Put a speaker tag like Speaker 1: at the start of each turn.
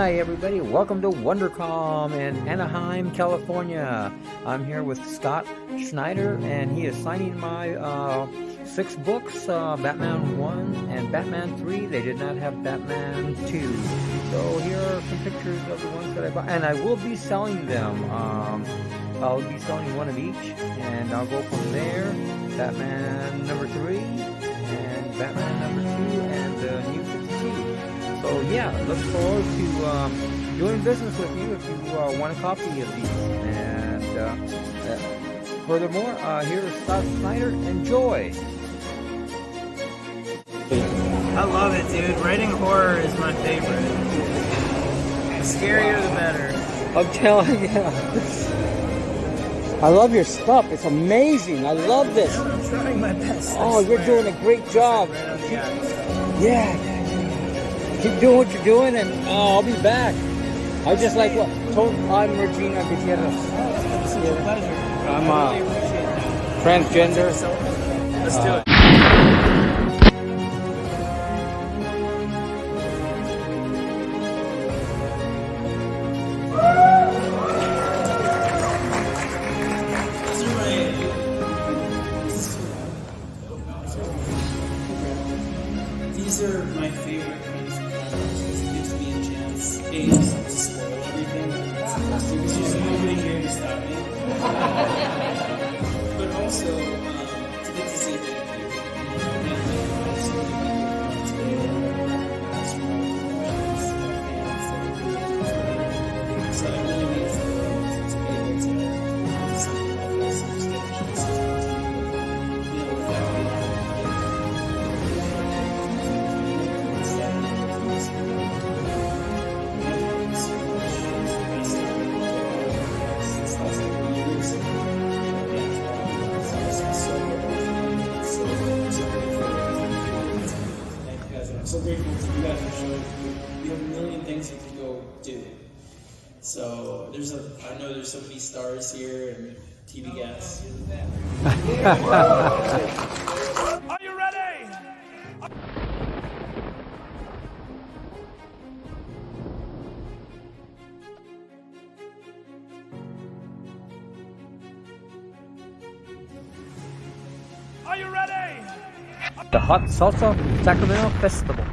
Speaker 1: Hi everybody, welcome to WonderCom in Anaheim, California. I'm here with Scott Snyder and he is signing my 6 books, Batman 1 and Batman 3. They did not have Batman 2. So here are some pictures of the ones that I bought, and I will be selling them. I'll be selling one of each, and I'll go from there. Batman number 3 and Batman number 2 and the new 52. So yeah, look forward to doing business with you if you want a copy of these. And furthermore, here's Scott Snyder. Enjoy.
Speaker 2: I love it, dude. Writing horror is my favorite. The scarier, the better.
Speaker 1: I'm telling you. I love your stuff. It's amazing. I love this.
Speaker 2: I'm trying my best.
Speaker 1: Oh, you're doing a great job. Yeah. Keep doing what you're doing, and I'll be back. I just like what told I'm Regina Gutierrez.
Speaker 2: It's a pleasure.
Speaker 1: I'm transgender.
Speaker 2: Let's do it. These are my favorite kinds of products because it gives me a chance, A, to spoil everything, because there's nobody here to stop me, but also to get to see the so it really means to be able to do something like this, and just get a chance to be able to I'm so grateful to you guys for showing. We have a million things we can go do. So I know there's so many stars here and TV guests.
Speaker 3: Are you ready? Are you ready?
Speaker 1: The Hot Salsa Sacramento Festival.